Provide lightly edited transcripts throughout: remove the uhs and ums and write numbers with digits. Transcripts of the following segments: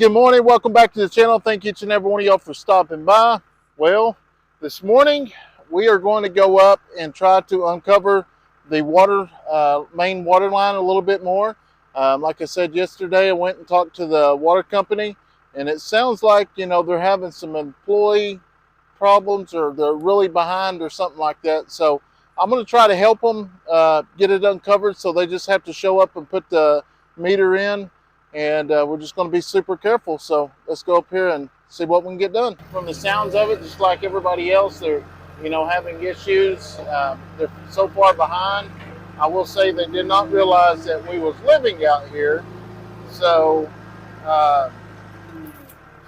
Good morning, welcome back to the channel. Thank each and every one of y'all for stopping by. Well, this morning we are going to go up and try to uncover the main water line a little bit more. Like I said yesterday, I went and talked to the water company, and it sounds like, they're having some employee problems, or they're really behind or something like that. So I'm going to try to help them get it uncovered. So they just have to show up and put the meter in, and we're just going to be super careful. So let's go up here and see what we can get done. From the sounds of it, just like everybody else, they're having issues. They're so far behind. I will say they did not realize that we was living out here. So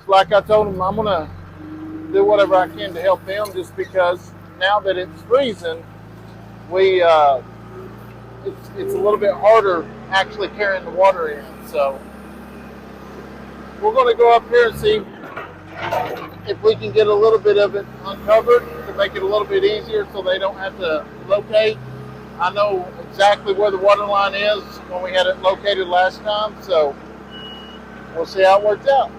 like I told them, I'm gonna do whatever I can to help them, just because now that it's freezing, we it's a little bit harder actually carrying the water in. So we're going to go up here and see if we can get a little bit of it uncovered to make it a little bit easier, so they don't have to locate. I know exactly where the water line is when we had it located last time, so we'll see how it works out.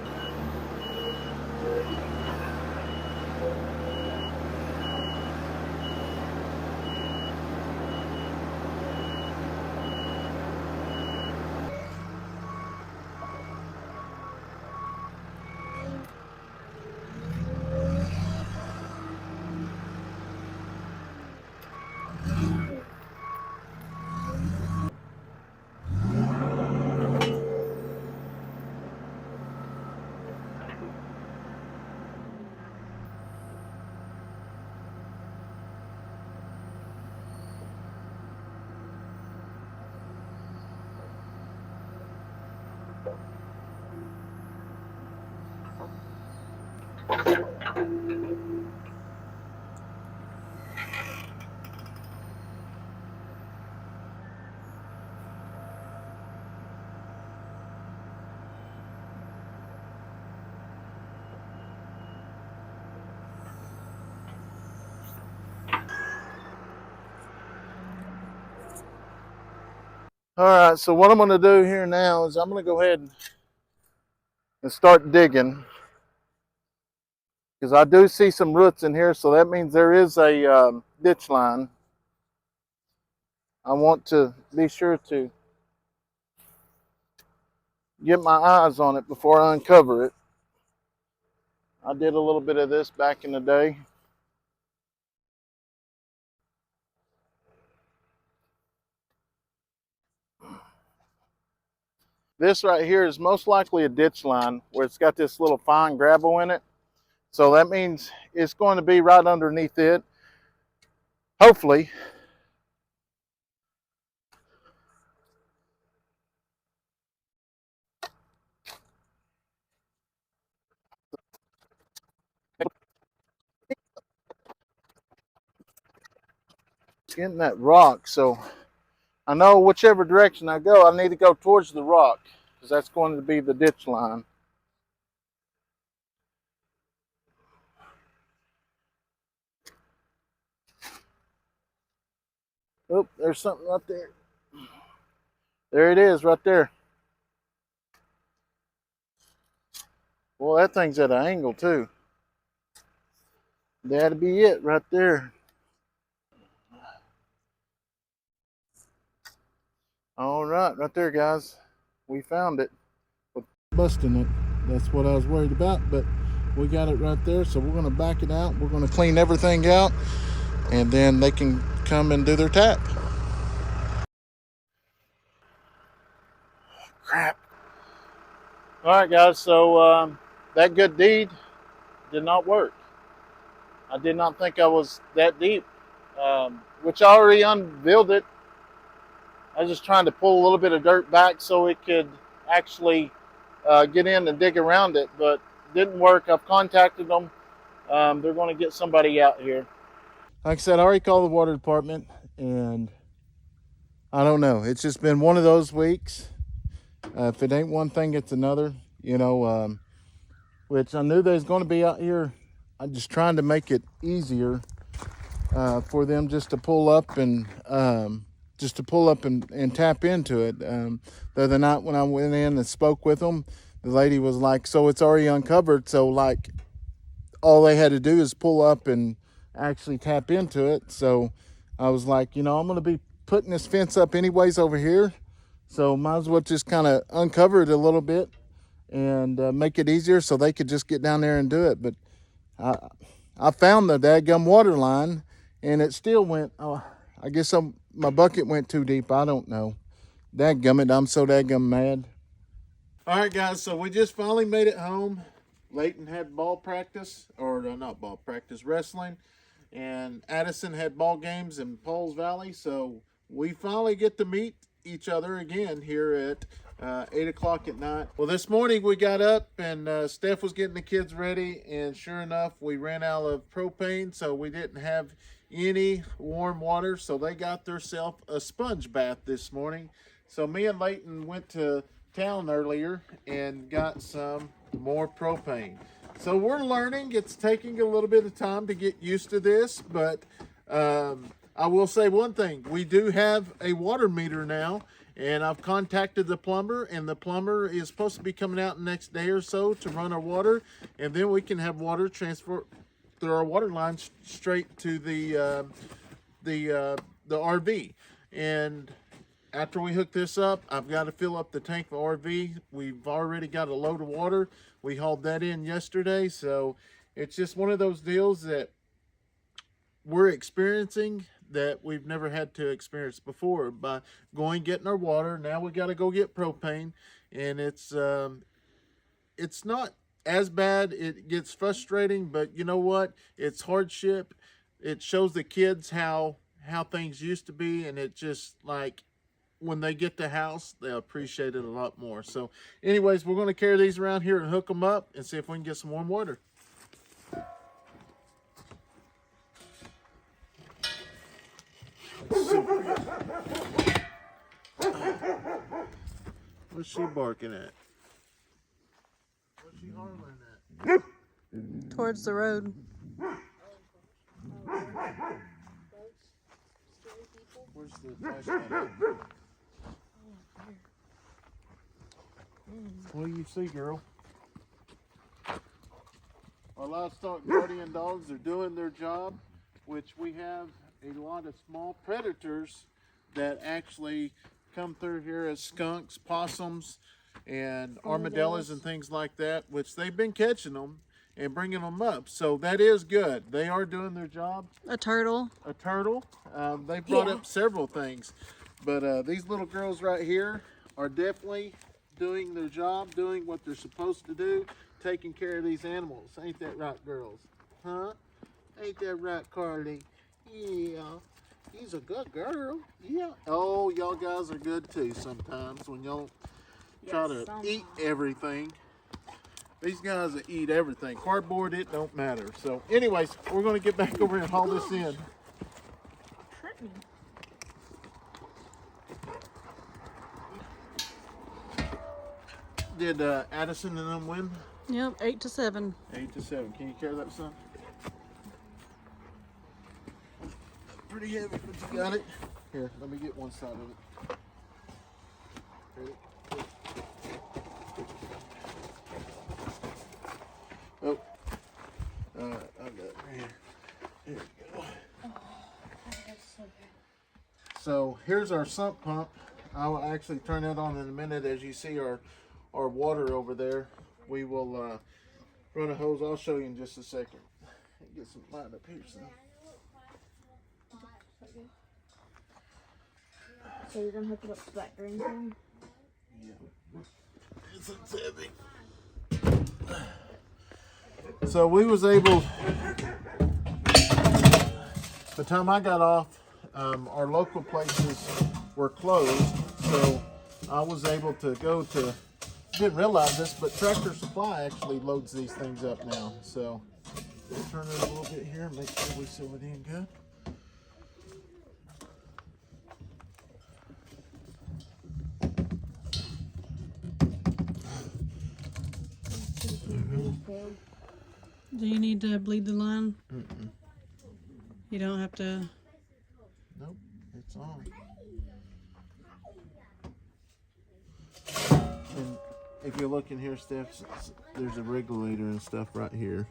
All right, so what I'm going to do here now is I'm going to go ahead and start digging, because I do see some roots in here, so that means there is a ditch line. I want to be sure to get my eyes on it before I uncover it. I did a little bit of this back in the day. This right here is most likely a ditch line where it's got this little fine gravel in it. So that means it's going to be right underneath it, hopefully. Getting that rock, so I know whichever direction I go, I need to go towards the rock, because that's going to be the ditch line. Oh, there's something right there. There it is, right there. Well, that thing's at an angle too. That'd be it right there. All right, right there, guys. We found it. Busting it. That's what I was worried about, but we got it right there. So we're going to back it out. We're going to clean everything out, and then they can come and do their tap. Crap. All right, guys. So that good deed did not work. I did not think I was that deep, which I already unveiled it. I was just trying to pull a little bit of dirt back so it could actually get in and dig around it, but didn't work. I've contacted them. They're going to get somebody out here. Like I said, I already called the water department, and I don't know. It's just been one of those weeks. If it ain't one thing, it's another, which I knew they was going to be out here. I'm just trying to make it easier for them just to pull up and tap into it. The other night when I went in and spoke with them, the lady was like, so it's already uncovered. So like all they had to do is pull up and actually tap into it. So I was like, I'm going to be putting this fence up anyways over here. So might as well just kind of uncover it a little bit and make it easier so they could just get down there and do it. But I found the daggum water line, and it still went, I guess my bucket went too deep. I don't know. Dadgummit, I'm so daggum mad. All right, guys, so we just finally made it home. Leighton had ball practice, or not ball practice, wrestling. And Addison had ball games in Pauls Valley. So we finally get to meet each other again here at 8 o'clock at night. Well, this morning we got up and Steph was getting the kids ready. And sure enough, we ran out of propane. So we didn't have any warm water. So they got themselves a sponge bath this morning. So me and Leighton went to town earlier and got some more propane. So we're learning. It's taking a little bit of time to get used to this, but I will say one thing. We do have a water meter now, and I've contacted the plumber, and the plumber is supposed to be coming out the next day or so to run our water, and then we can have water transfer through our water lines straight to the RV. And after we hook this up, I've got to fill up the tank for RV. We've already got a load of water. We hauled that in yesterday. So it's just one of those deals that we're experiencing that we've never had to experience before by getting our water. Now we got to go get propane, and it's not as bad. It gets frustrating, but you know what? It's hardship. It shows the kids how things used to be, and it just like, when they get the house, they'll appreciate it a lot more. So anyways, we're going to carry these around here and hook them up and see if we can get some warm water. What's she barking at? What's she hollering at? Towards the road. Where's the flashlight? What do you see, girl? Our livestock guardian dogs are doing their job, which we have a lot of small predators that actually come through here as skunks, possums, and armadillos and things like that, which they've been catching them and bringing them up. So that is good. They are doing their job. A turtle. A turtle. They brought up several things. But these little girls right here are definitely doing their job, doing what they're supposed to do, taking care of these animals. Ain't that right, girls? Huh? Ain't that right, Carly? Yeah. He's a good girl. Yeah. Oh, y'all guys are good too sometimes when y'all try to eat everything. These guys that eat everything. Cardboard, it don't matter. So anyways, we're going to get back over and haul this in. Did Addison and them win? Yep, 8-7. 8-7. Can you carry that, son? Pretty heavy, but you got it. Here, let me get one side of it. Ready? Oh. All right, I got it right here. There we go. So here's our sump pump. I'll actually turn that on in a minute. As you see our water over there, we will run a hose. I'll show you in just a second. Get some light up here, son. So you're gonna hook it up to that green thing? Yeah. It's heavy. So we was able, the time I got off, our local places were closed, so I was able to go to, didn't realize this, but Tractor Supply actually loads these things up now. So we'll turn it a little bit here and make sure we seal it in good. Do you need to bleed the line? Mm-mm. You don't have to. Nope, it's on. And if you look in here, Steph, there's a regulator and stuff right here.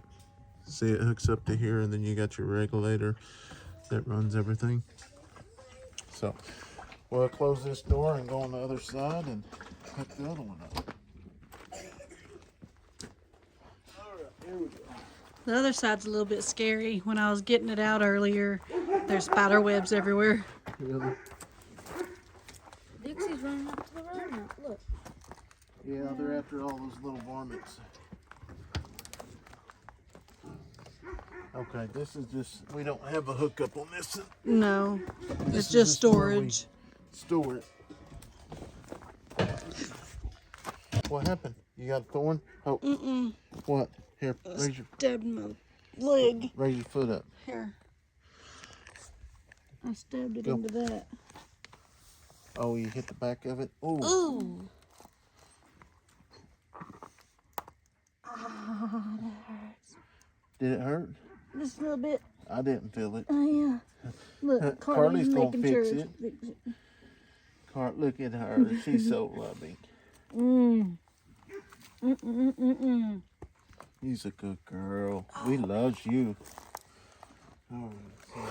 See, it hooks up to here, and then you got your regulator that runs everything. So we'll close this door and go on the other side and hook the other one up. All right, here we go. The other side's a little bit scary. When I was getting it out earlier, there's spider webs everywhere. Really? Dixie's running up to the road now. Look. Yeah, they're after all those little varmints. Okay, this is just, we don't have a hookup on this. No, This it's is just where we storage. Store it. What happened? You got a thorn? Oh. Mm-mm. What? Here, raise your Stabbed my leg. raise your foot up. Here. I stabbed it Go. into that. Oh, you hit the back of it? Oh. Ooh. Did it hurt? Just a little bit. I didn't feel it. Oh, yeah. Look, Carly's gonna making fix sure it. fix it. Look at her. She's so loving. You's a good girl. We loves you. All right.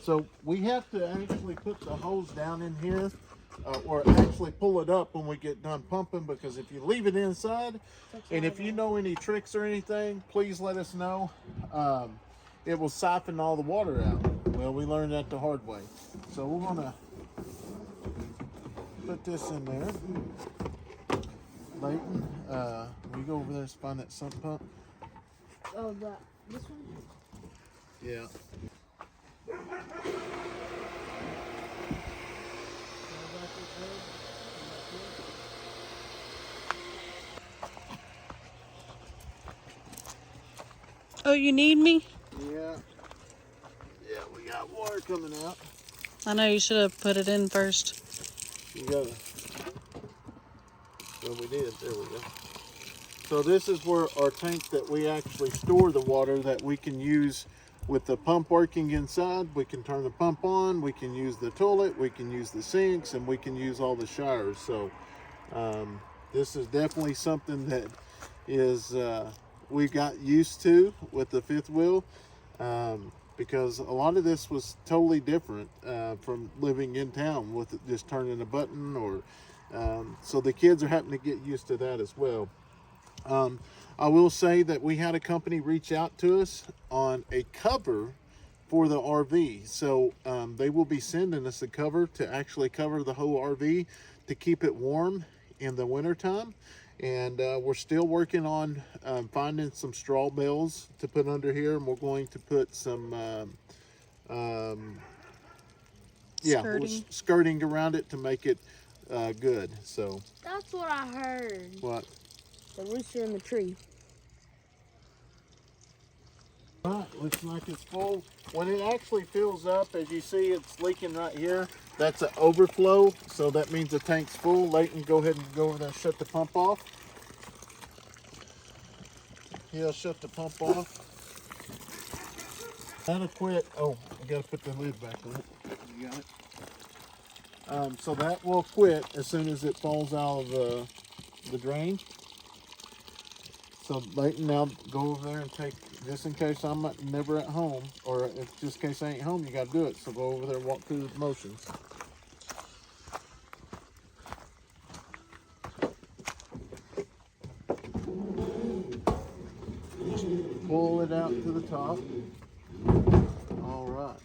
So we have to actually put the hose down in here, or actually pull it up when we get done pumping, because if you leave it inside, and if you know any tricks or anything, please let us know. It will siphon all the water out. Well, we learned that the hard way. So we're gonna put this in there. Leighton, we go over there and find that sump pump. Oh, this one? Yeah. Oh, you need me? Yeah. Yeah, we got water coming out. I know you should have put it in first. You gotta. Well, we did. There we go. So this is where our tank that we actually store the water that we can use with the pump working inside. We can turn the pump on, we can use the toilet, we can use the sinks, and we can use all the showers. So this is definitely something that is we got used to with the fifth wheel, because a lot of this was totally different from living in town with it just turning a button, or so the kids are having to get used to that as well. I will say that we had a company reach out to us on a cover for the RV. So they will be sending us a cover to actually cover the whole RV to keep it warm in the wintertime. And we're still working on finding some straw bales to put under here. And we're going to put some skirting around it to make it good. So That's what I heard. what? The rooster in the tree. Right, looks like it's full. When it actually fills up, as you see, it's leaking right here. That's an overflow, so that means the tank's full. Leighton, go ahead and go over there and shut the pump off. He'll shut the pump off. That'll quit. Oh, I gotta put the lid back on it. You got it. So that will quit as soon as it falls out of the drain. So Leighton, now go over there and take, just in case I'm never at home, or if just in case I ain't home, you got to do it. So go over there and walk through the motions. Pull it out to the top. All right.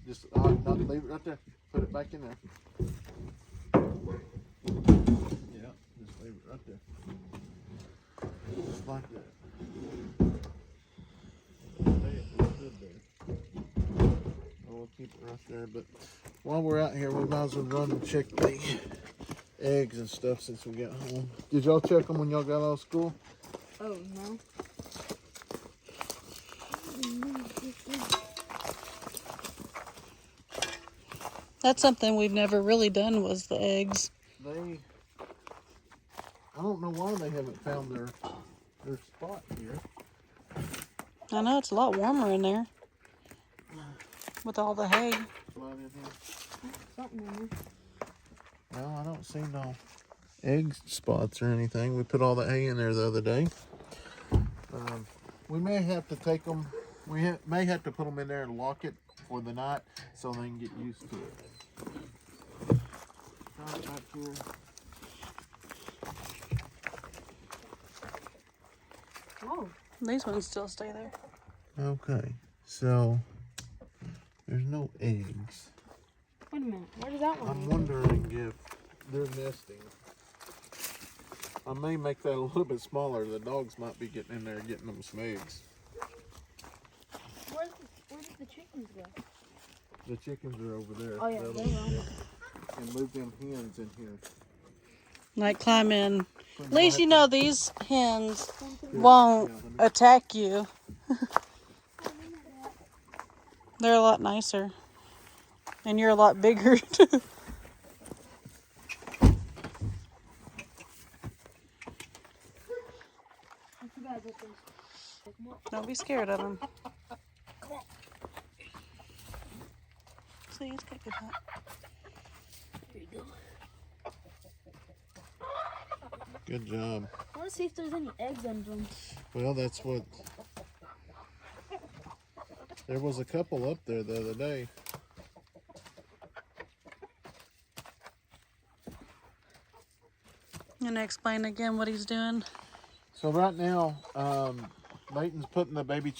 Just not leave it right there. Put it back in there. Yeah, just leave it right there. Just like that. We'll keep it right there. But while we're out here, we might as well run and check the eggs and stuff since we got home. Did y'all check them when y'all got out of school? Oh, no. That's something we've never really done, was the eggs. I don't know why they haven't found their spot here. I know, it's a lot warmer in there with all the hay. Something in there. No, I don't see no egg spots or anything. We put all the hay in there the other day. We may have to take them, may have to put them in there and lock it for the night so they can get used to it. Right back here. Oh. These ones still stay there. Okay, so there's no eggs. Wait a minute. Where does that one I'm go? wondering if they're nesting. I may make that a little bit smaller. The dogs might be getting in there and getting them some eggs. Where did the chickens go? The chickens are over there. Oh yeah, They'll they were. and move them hens in here. Like climb in. At least you know these hens won't attack you. They're a lot nicer. And you're a lot bigger too. Don't be scared of them. See, it's got good hunt. Here you go. Good job. I want to see if there's any eggs under them. Well, that's what. There was a couple up there the other day. And explain again what he's doing. So right now, Leighton's putting the baby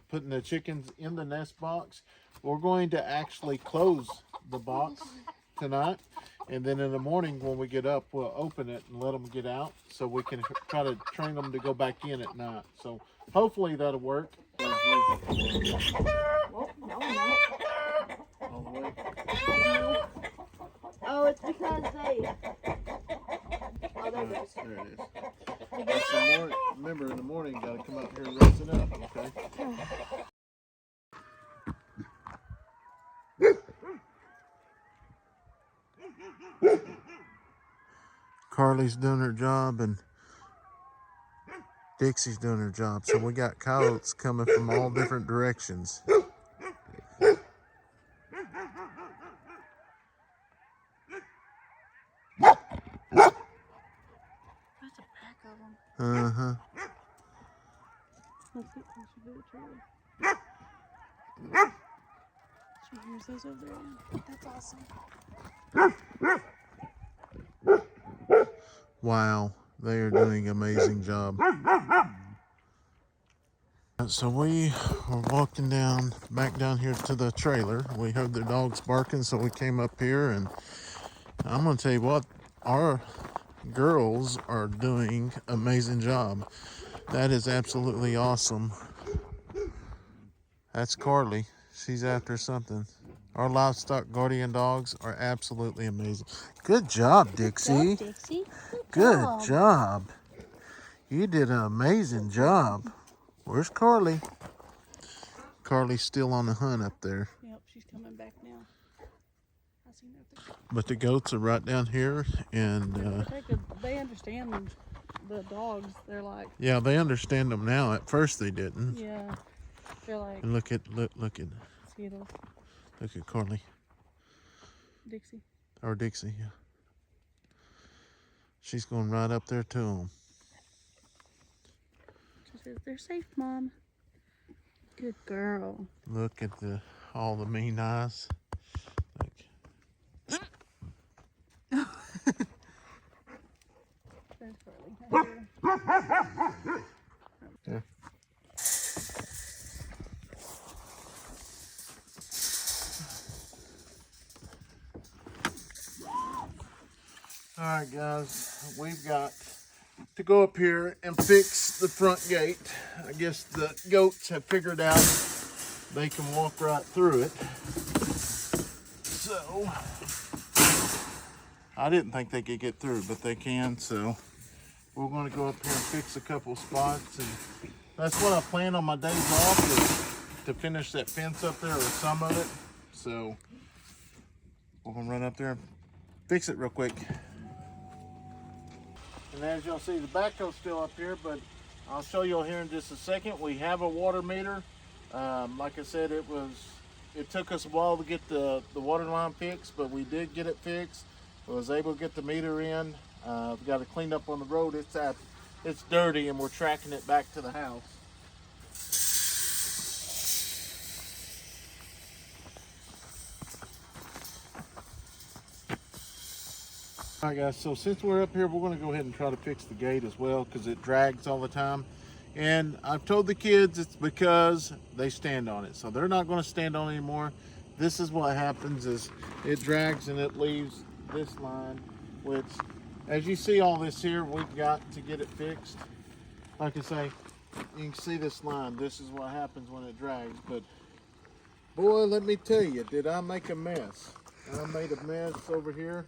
putting the chickens in the nest box. We're going to actually close the box tonight, and then in the morning when we get up, we'll open it and let them get out so we can try to train them to go back in at night. So hopefully that'll work. Oh, no, no. All the way. Oh, it's because they. Oh, there it goes. There it is. That's the morning. Remember, in the morning, you gotta come out here and raise it up, okay? Carly's doing her job and Dixie's doing her job. So we got coyotes coming from all different directions. That's a pack of them. Uh-huh. Let's see, we should do a trailer. She hears those over there. That's awesome. Wow, they are doing an amazing job. So we were walking back down here to the trailer. We heard the dogs barking, so we came up here, and I'm gonna tell you what, our girls are doing an amazing job. That is absolutely awesome. That's Carly. She's after something. Our livestock guardian dogs are absolutely amazing. Good job, Dixie. Good job, Dixie. Good job. You did an amazing job. Where's Carly? Carly's still on the hunt up there. Yep, she's coming back now. I seen her. But the goats are right down here, and They understand the dogs. They're like, yeah, they understand them now. At first they didn't. yeah, they're like, And look at Skittles, Carly Dixie. or Dixie. Yeah, she's going right up there to them. She says, they're safe, Mom. Good girl. Look at all the mean eyes. Like, There's Carly. yeah. All right, guys, we've got to go up here and fix the front gate. I guess the goats have figured out they can walk right through it. So, I didn't think they could get through, but they can. So, we're going to go up here and fix a couple spots. And that's what I plan on my days off, is to finish that fence up there, or some of it. So, we're going to run up there and fix it real quick. And as y'all see, the backhoe's still up here, but I'll show you here in just a second. We have a water meter. Like I said, it took us a while to get the water line fixed, but we did get it fixed. I was able to get the meter in. We've got to clean up on the road. It's dirty, and we're tracking it back to the house. All right, guys, so since we're up here, we're going to go ahead and try to fix the gate as well because it drags all the time. And I've told the kids it's because they stand on it. So they're not going to stand on it anymore. This is what happens is it drags and it leaves this line, which, as you see all this here, we've got to get it fixed. Like I say, you can see this line. This is what happens when it drags. But boy, let me tell you, did I make a mess. I made a mess over here.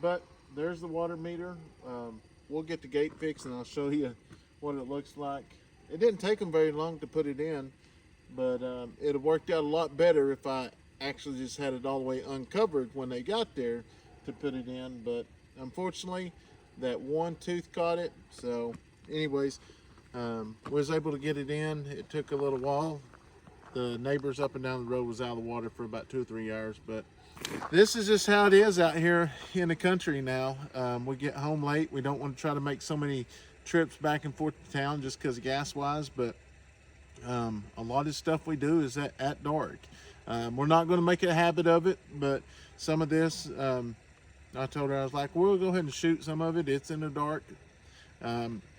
But there's the water meter. We'll get the gate fixed and I'll show you what it looks like. It didn't take them very long to put it in, but it would have worked out a lot better if I actually just had it all the way uncovered when they got there to put it in. But unfortunately, that one tooth caught it. So anyways, was able to get it in. It took a little while. The neighbors up and down the road was out of the water for about 2 or 3 hours, but this is just how it is out here in the country now. We get home late. We don't want to try to make so many trips back and forth to town just because of gas wise, but a lot of stuff we do is at dark. We're not going to make a habit of it, but some of this, I told her, I was like, we'll go ahead and shoot some of it. It's in the dark.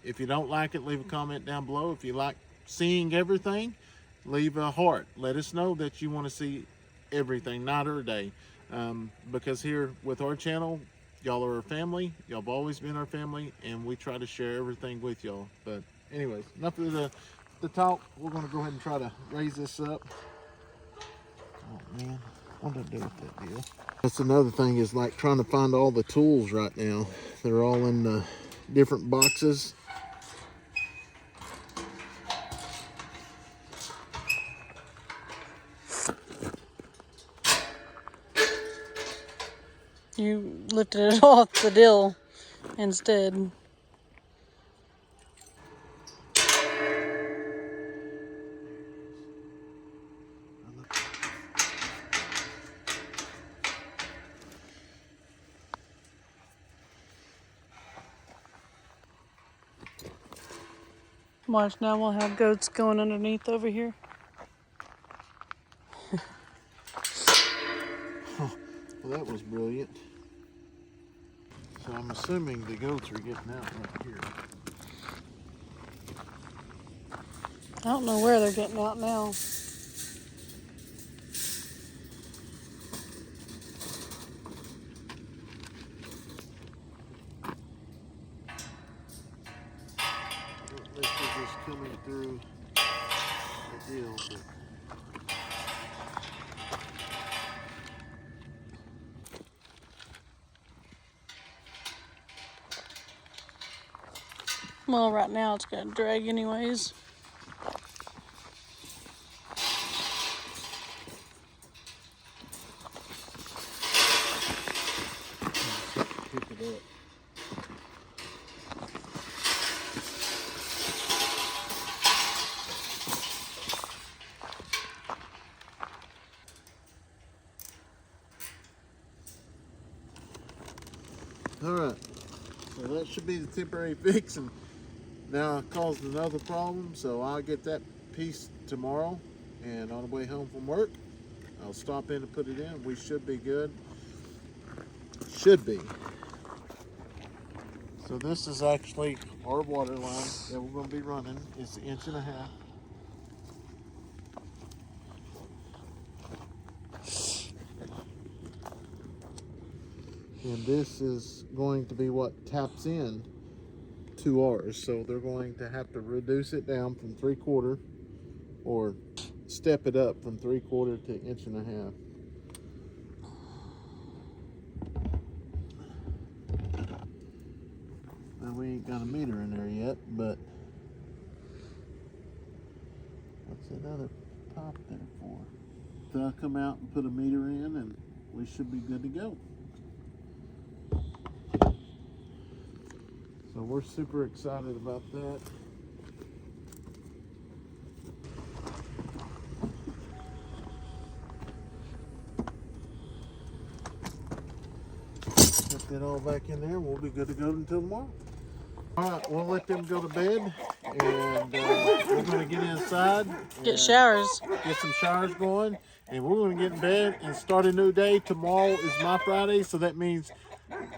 If you don't like it, leave a comment down below. If you like seeing everything, leave a heart. Let us know that you want to see everything, night or day, because here with our channel, y'all are our family. Y'all have always been our family, and we try to share everything with y'all. But anyways, enough of the talk. We're going to go ahead and try to raise this up. Oh man, what did I do with that deal? That's another thing, is like trying to find all the tools right now. They're all in different boxes. You lifted it off the dill instead. Watch, now we'll have goats going underneath over here. Well, that was brilliant. So I'm assuming the goats are getting out right here. I don't know where they're getting out now. This is just coming through the deal, but Well, right now it's gonna drag anyways. pick it up. All right, so that should be the temporary fix, and now I caused another problem, so I'll get that piece tomorrow, and on the way home from work, I'll stop in and put it in. We should be good. Should be. So this is actually our water line that we're going to be running. It's 1.5 inches. And this is going to be what taps in to ours. So they're going to have to reduce it down from 3/4 or step it up from 3/4 to 1.5 inches. Now we ain't got a meter in there yet, but what's that other top there for? They'll come out and put a meter in and we should be good to go. So we're super excited about that. Got Put that all back in there. We'll be good to go until tomorrow. All right, we'll let them go to bed, and we're going to get inside. Get showers. Get some showers going, and we're going to get in bed and start a new day. Tomorrow is my Friday, so that means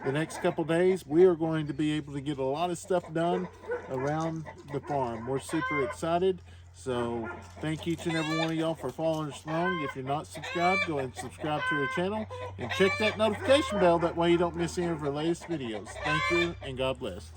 the next couple days we are going to be able to get a lot of stuff done around the farm. We're super excited. So thank each and every one of y'all for following us along. If you're not subscribed, go ahead and subscribe to our channel and check that notification bell. That way you don't miss any of our latest videos. Thank you, and God bless.